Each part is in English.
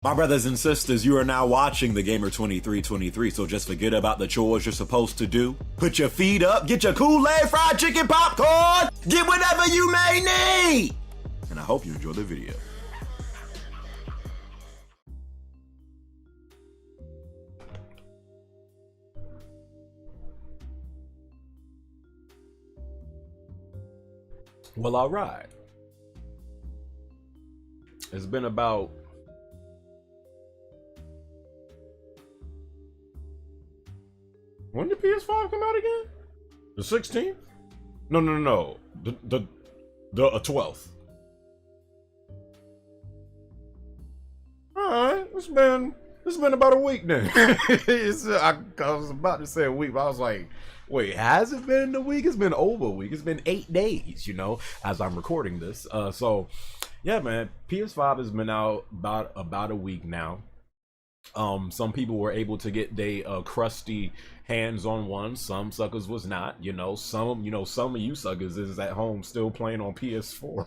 My brothers and sisters, you are now watching the Gamer 2323, so just forget about the chores you're supposed to do. Put your feet up, get your Kool-Aid, fried chicken, popcorn, get whatever you may need! And I hope you enjoy the video. Well, alright. It's been about... When did PS5 come out again? The 16th? No. The 12th. Alright, it's been about a week then. I was about to say a week, but I was like, wait, has it been a week? It's been over a week. It's been 8 days, you know, as I'm recording this. So yeah, man, PS5 has been out about a week now. Some people were able to get they crusty hands on one. Some suckers was not, you know. Some of you suckers is at home still playing on PS4.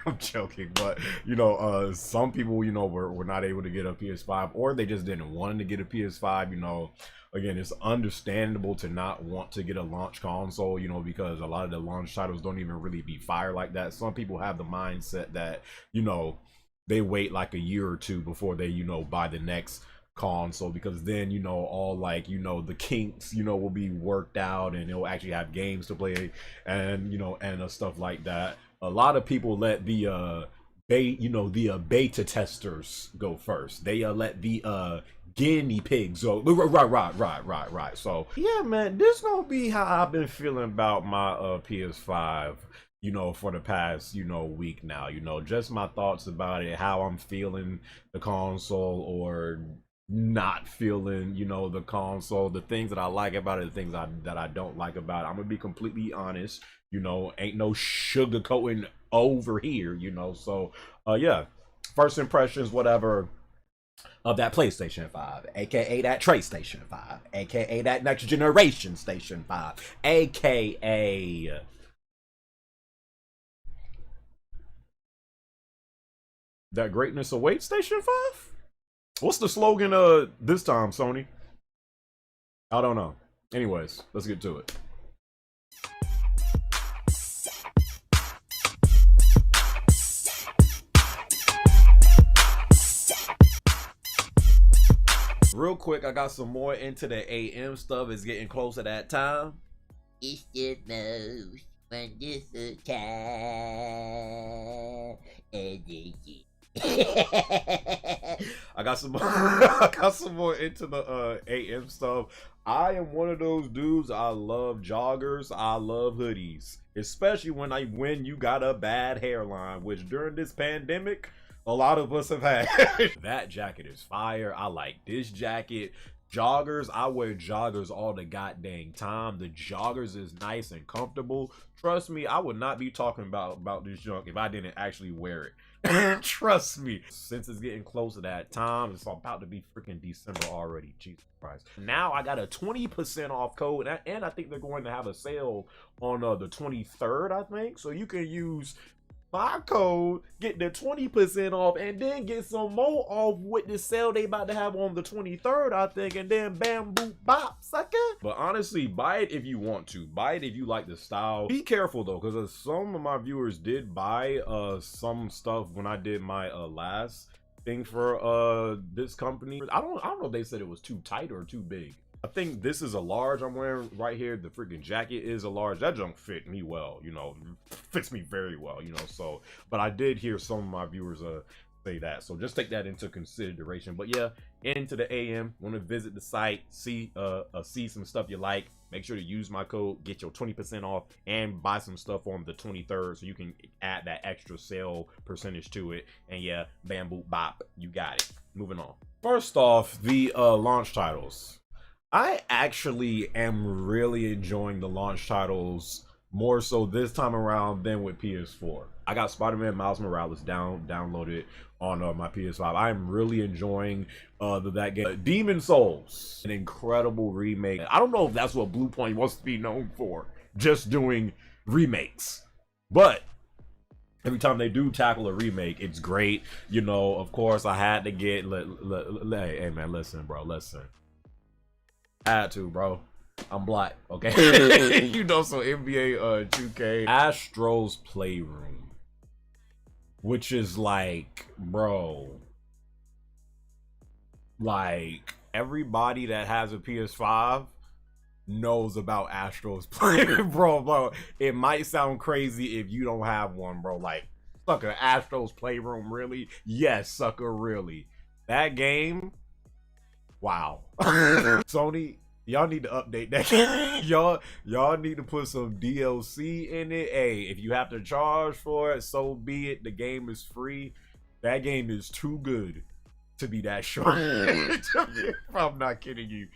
I'm joking, but you know, some people, you know, were not able to get a PS5, or they just didn't want to get a PS5. You know, again, it's understandable to not want to get a launch console, you know, because a lot of the launch titles don't even really be fire like that. Some people have the mindset that, you know, they wait like a year or two before they, you know, buy the next console, because then, you know, all like, you know, the kinks, you know, will be worked out and they'll actually have games to play and, you know, and stuff like that. A lot of people let the beta testers go first. They let the guinea pigs go. Right. So yeah, man, this gonna be how I've been feeling about my PS5, you know, for the past, you know, week now. You know, just my thoughts about it, how I'm feeling the console or not feeling, you know, the console, the things that I like about it, the things that I don't like about it. I'm gonna be completely honest, you know, ain't no sugarcoating over here, you know. So yeah, first impressions, whatever, of that PlayStation 5, aka that TrayStation 5, aka that next generation Station 5, aka that greatness awaits Station 5? What's the slogan this time, Sony? I don't know. Anyways, let's get to it. Real quick, I got some more into the AM stuff. It's getting close to that time. It's the most wonderful time of the year. I got some more into the AM stuff. I am one of those dudes. I love joggers. I love hoodies, especially when you got a bad hairline, which during this pandemic a lot of us have had. That jacket is fire. I like this jacket. Joggers, I wear joggers all the goddamn time. The joggers is nice and comfortable. Trust me, I would not be talking about this junk if I didn't actually wear it. Trust me. Since it's getting close to that time, it's about to be freaking December already. Jesus Christ. Now I got a 20% off code, and I think they're going to have a sale on the 23rd, I think. So you can use my code, get the 20% off, and then get some more off with the sale they about to have on the 23rd, I think, and then bam, boop, bop, sucker. But honestly, buy it if you want to. Buy it if you like the style. Be careful though, because some of my viewers did buy some stuff when I did my last thing for this company. I don't know if they said it was too tight or too big. I think this is a large I'm wearing right here. The freaking jacket is a large. That junk fit me well, you know, fits me very well, you know. So, but I did hear some of my viewers say that, so just take that into consideration. But yeah, into the AM, want to visit the site, see some stuff you like, make sure to use my code, get your 20% off, and buy some stuff on the 23rd so you can add that extra sale percentage to it. And yeah, bam, boop, bop, you got it. Moving on. First off, the launch titles. I actually am really enjoying the launch titles more so this time around than with PS4. I got Spider-Man Miles Morales downloaded on my PS5. I am really enjoying that game. Demon Souls, an incredible remake. I don't know if that's what Bluepoint wants to be known for, just doing remakes, but every time they do tackle a remake, it's great. You know, of course, I had to get. Hey, man, listen, bro, listen. I had to, bro. I'm black, okay? You know, so NBA 2K Astro's Playroom, which is like, bro, like everybody that has a PS5 knows about Astro's Playroom, bro. It might sound crazy if you don't have one, bro. Like, sucker, Astro's Playroom, really? Yes, sucker, really. That game, wow. Sony, y'all need to update that game. y'all need to put some DLC in it. Hey, if you have to charge for it, so be it. The game is free. That game is too good to be that short. I'm not kidding you.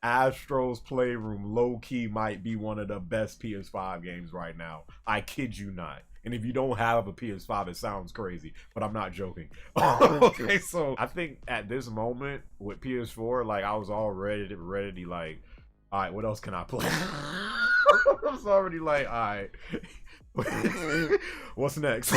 Astro's Playroom low-key might be one of the best PS5 games right now. I kid you not. And if you don't have a PS5, it sounds crazy, but I'm not joking. Okay, so I think at this moment with PS4, like I was already ready, like, all right, what else can I play? I was already like, all right, what's next?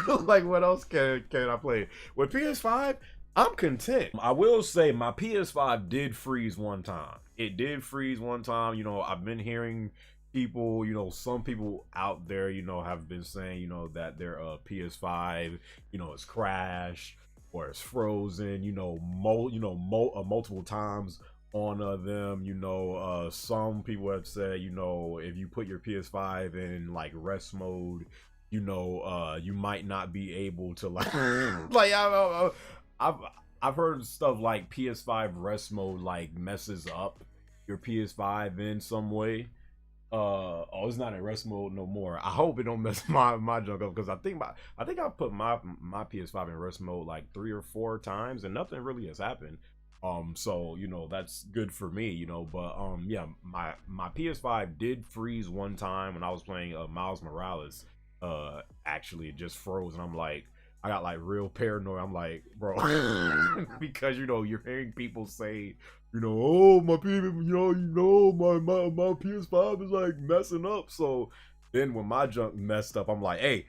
Like, what else can I play? With PS5, I'm content. I will say my PS5 did freeze one time. It did freeze one time. You know, I've been hearing people, you know, some people out there, you know, have been saying, you know, that their PS5, you know, is crashed or it's frozen, you know, multiple times on them. You know, some people have said, you know, if you put your PS5 in like rest mode, you know, you might not be able to like like I've heard stuff like PS5 rest mode like messes up your PS5 in some way. Oh, it's not in rest mode no more. I hope it don't mess my junk up, because I think I put my PS5 in rest mode like 3 or 4 times and nothing really has happened. So you know, that's good for me, you know. But yeah, my PS5 did freeze one time when I was playing Miles Morales. Actually, it just froze, and I'm like, I got like real paranoid. I'm like, bro, because you know, you're hearing people say, you know, oh, my people, my PS5 is like messing up. So then when my junk messed up, I'm like, hey,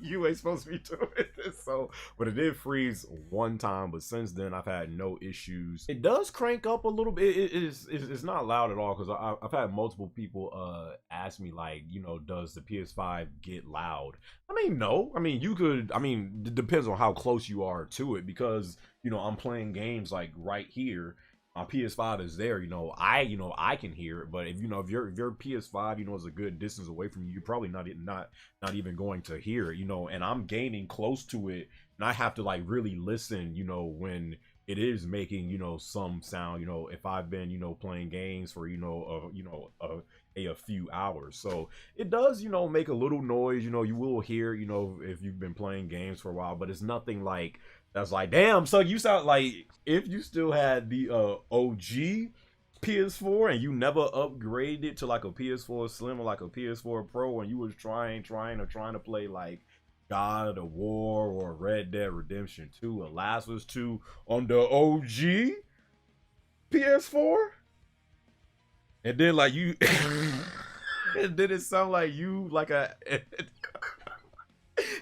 you ain't supposed to be doing this. So, but it did freeze one time, but since then I've had no issues. It does crank up a little bit. It's not loud at all, because I've had multiple people ask me, like, you know, does the PS5 get loud? I mean, no. I mean, you could. I mean, it depends on how close you are to it, because you know, I'm playing games like right here. My PS5 is there, you know, I can hear it. But if if your PS5, you know, is a good distance away from you, you're probably not even going to hear it, you know. And I'm gaining close to it, and I have to like really listen, you know, when it is making, you know, some sound, you know, if I've been, you know, playing games for, a few hours. So it does, you know, make a little noise, you know. You will hear, you know, if you've been playing games for a while, but it's nothing like that's like, damn, so you sound like if you still had the OG PS4 and you never upgraded to like a PS4 Slim or like a PS4 Pro, and you was trying to play like God of War or Red Dead Redemption 2 or Last of Us 2 on the OG PS4, and then like you and then it sound like you like a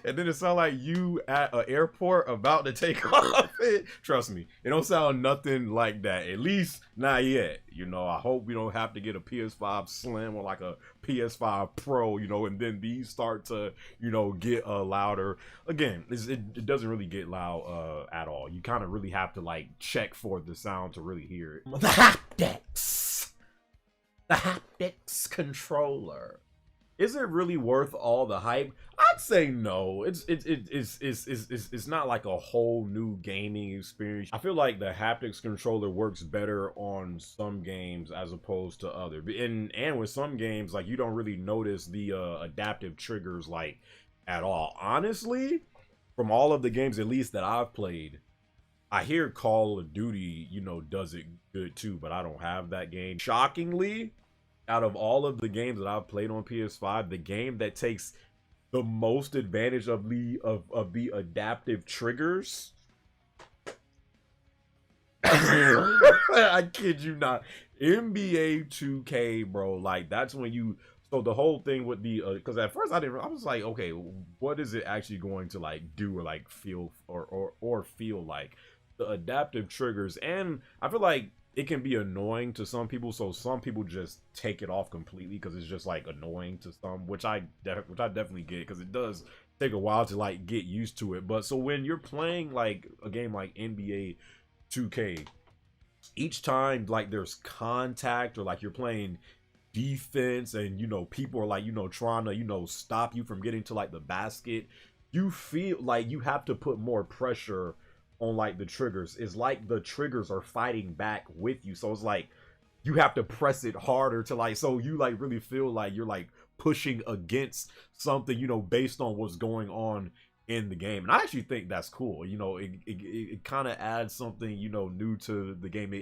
and then it sound like you at an airport about to take off. Trust me, it don't sound nothing like that. At least not yet. You know, I hope we don't have to get a PS5 Slim or like a PS5 Pro, you know, and then these start to, you know, get louder. Again, it doesn't really get loud at all. You kind of really have to like check for the sound to really hear it. The haptics controller. Is it really worth all the hype? I'd say no. It's not like a whole new gaming experience. I feel like the haptics controller works better on some games as opposed to other. And with some games, like, you don't really notice the adaptive triggers like at all. Honestly, from all of the games at least that I've played, I hear Call of Duty, you know, does it good too, but I don't have that game. Shockingly, out of all of the games that I've played on PS5, the game that takes the most advantage of the adaptive triggers, I kid you not, NBA 2K, bro. Like, that's when you So the whole thing with the because at first I was like, okay, what is it actually going to like do or like feel or feel like? The adaptive triggers, and I feel like it can be annoying to some people, so some people just take it off completely because it's just like annoying to some, which I definitely get, because it does take a while to like get used to it. But so when you're playing like a game like NBA 2K, each time like there's contact or like you're playing defense and people are like trying to stop you from getting to like the basket, you feel like you have to put more pressure on like the triggers. It's like the triggers are fighting back with you, so it's like you have to press it harder to like, so you like really feel like you're like pushing against something, based on what's going on in the game. And I actually think that's cool. It kind of adds something new to the game.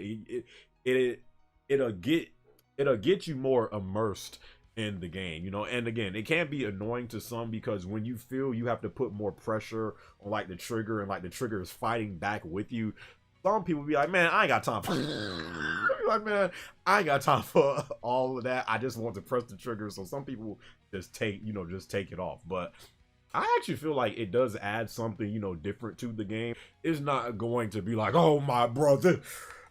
It it'll get you more immersed in the game. And again, it can be annoying to some because when you feel you have to put more pressure on like the trigger and like the trigger is fighting back with you, some people be like, man, I ain't got time for like, man, I ain't got time for all of that. I just want to press the trigger. So some people just take it off. But I actually feel like it does add something, different to the game. It's not going to be like, oh my brother,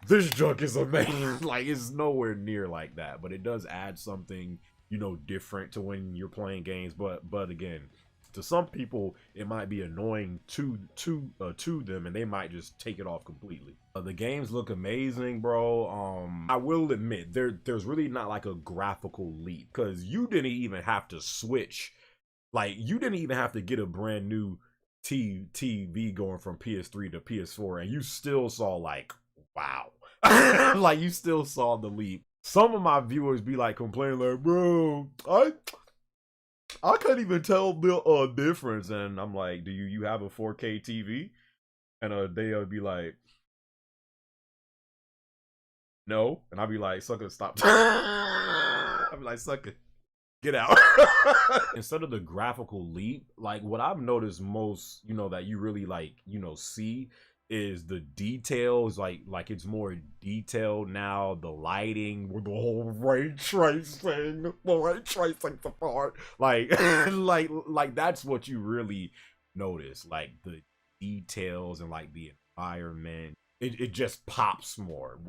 this junk is amazing. Like, it's nowhere near like that. But it does add something, different to when you're playing games. But again, to some people, it might be annoying to them, and they might just take it off completely. The games look amazing, bro. I will admit there's really not like a graphical leap, because you didn't even have to switch. Like, you didn't even have to get a brand new TV going from PS3 to PS4, and you still saw like, wow. Like, you still saw the leap. Some of my viewers be like complaining like, bro, I couldn't even tell the difference. And I'm like, do you have a 4K TV? And they'll be like, no. And I'll be like, sucker, stop. I'll be like, sucker, get out. Instead of the graphical leap, like what I've noticed most, that you really like, see is the details. Like it's more detailed now. The lighting with the whole ray tracing, the ray tracing apart. Like, like that's what you really notice. Like the details and like the environment. It just pops more,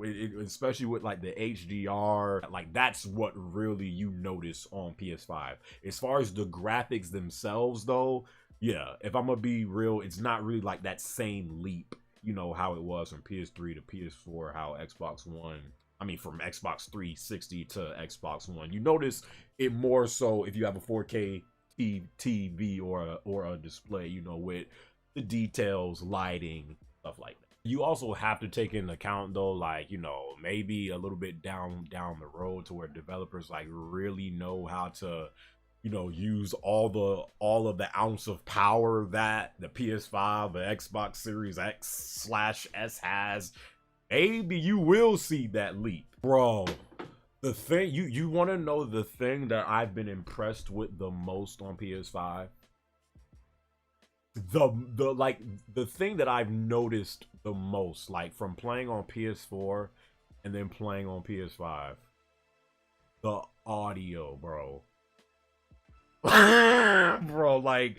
especially with like the HDR. Like that's what really you notice on PS5. As far as the graphics themselves, though, yeah, if I'm gonna be real, it's not really like that same leap. How it was from PS3 to PS4, how Xbox One. I mean, from Xbox 360 to Xbox One. You notice it more so if you have a 4K TV or a display. With the details, lighting, stuff like that. You also have to take into account though, like, maybe a little bit down the road to where developers like really know how to, use all of the ounce of power that the PS5, the Xbox Series X/S has. Maybe you will see that leap. Bro, the thing you want to know, the thing that I've been impressed with the most on PS5, the thing that I've noticed the most, like from playing on PS4 and then playing on PS5, the audio, bro. Bro, like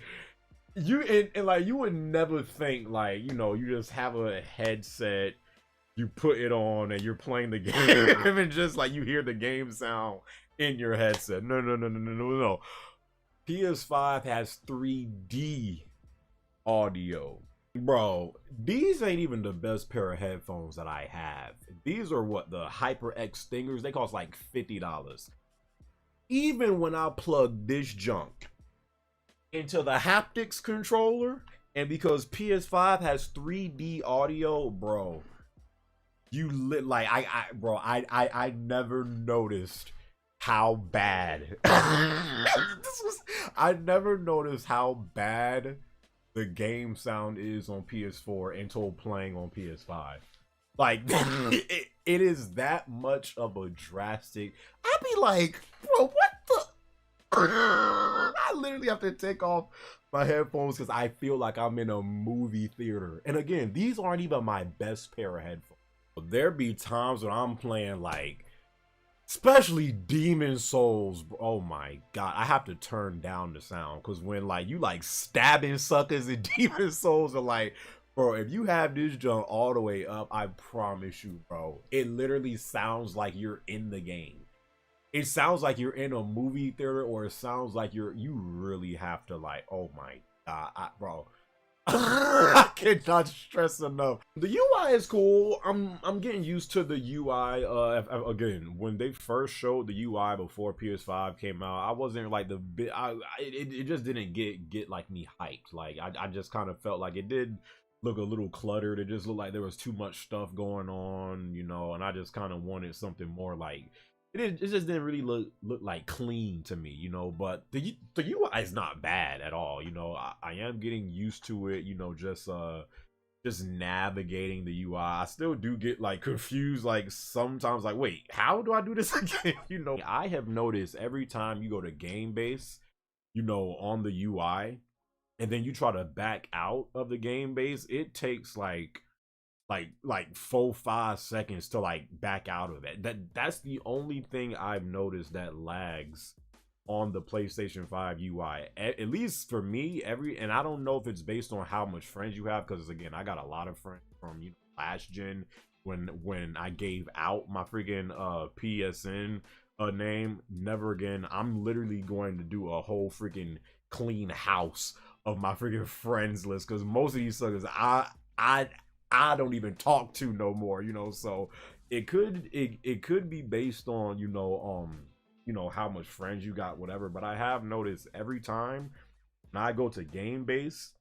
you and like you would never think, like, you just have a headset, you put it on and you're playing the game and just like you hear the game sound in your headset. No. PS5 has 3D audio. Bro, these ain't even the best pair of headphones that I have. These are what, the HyperX Stingers? They cost like $50. Even when I plug this junk into the haptics controller, and because PS5 has 3D audio, bro, I never noticed how bad I never noticed how bad the game sound is on PS4 until playing on PS5. Like, it is that much of a drastic. I'd be like, bro, what the? I literally have to take off my headphones because I feel like I'm in a movie theater. And again, these aren't even my best pair of headphones. There be times when I'm playing like Especially Demon Souls. Oh my god, I have to turn down the sound because when like you like stabbing suckers and Demon Souls are like, bro, if you have this junk all the way up, I promise you, bro, it literally sounds like you're in the game. It sounds like you're in a movie theater, or it sounds like you really have to like, oh my god, bro. I cannot stress enough. The UI is cool. I'm getting used to the UI. Again, when they first showed the UI before PS5 came out, I wasn't like the bit. It just didn't get like me hyped. Like I just kind of felt like it did look a little cluttered. It just looked like there was too much stuff going on, you know. And I just kind of wanted something more like. It just didn't really look like clean to me, you know. But the UI is not bad at all, you know. I am getting used to it, you know, just navigating the UI. I still do get like confused, like sometimes, like wait, how do I do this again? You know, I have noticed every time you go to game base, you know, on the UI, and then you try to back out of the game base, it takes like 4-5 seconds to like back out of it. That's the only thing I've noticed that lags on the PlayStation 5 UI, at least for me. And I don't know if it's based on how much friends you have, because again, I got a lot of friends from, you know, last gen when I gave out my freaking PSN name. Never again. I'm literally going to do a whole freaking clean house of my freaking friends list, because most of these suckers I don't even talk to no more, you know. So it could be based on, you know, how much friends you got, whatever. But I have noticed every time when I go to game base,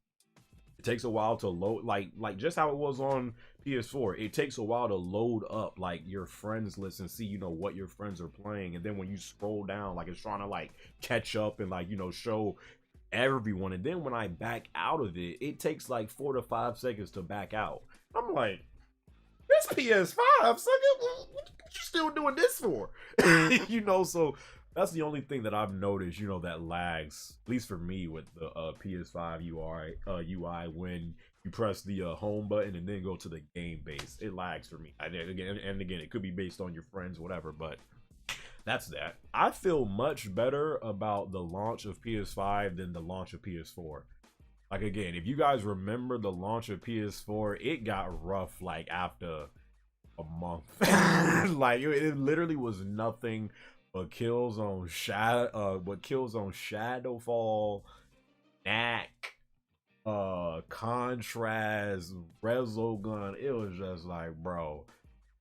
it takes a while to load, like just how it was on PS4. It takes a while to load up like your friends list and see, you know, what your friends are playing. And then when you scroll down, like it's trying to like catch up and like, you know, show everyone. And then when I back out of it, it takes like 4 to 5 seconds to back out. I'm like, this PS5, sucker, what you still doing this for? You know, so that's the only thing that I've noticed, you know, that lags, at least for me, with the PS5 UI when you press the home button and then go to the game base. It lags for me. Again, it could be based on your friends, whatever, but that's that. I feel much better about the launch of PS5 than the launch of PS4. Like, again, if you guys remember the launch of PS4, it got rough like after a month. Like it literally was nothing but Killzone Shadowfall, Knack, Contrast, Resogun. It was just like, bro,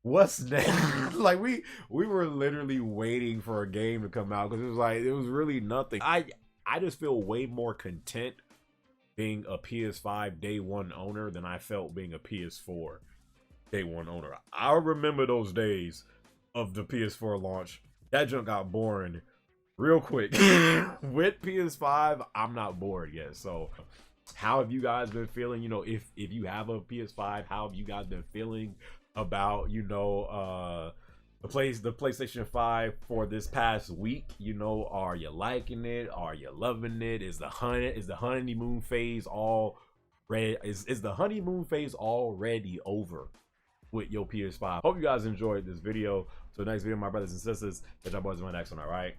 what's next? Like we were literally waiting for a game to come out, because it was like it was really nothing. I just feel way more content being a PS5 day one owner than I felt being a PS4 day one owner. I remember those days of the PS4 launch. That junk got boring real quick. With PS5, I'm not bored yet. So how have you guys been feeling? You know, if you have a PS5, how have you guys been feeling about, you know, the PlayStation 5 for this past week? You know, are you liking it? Are you loving it? Is the honeymoon phase is the honeymoon phase already over with your PS5? Hope you guys enjoyed this video. So next video, my brothers and sisters, catch y'all boys in my next one. All right.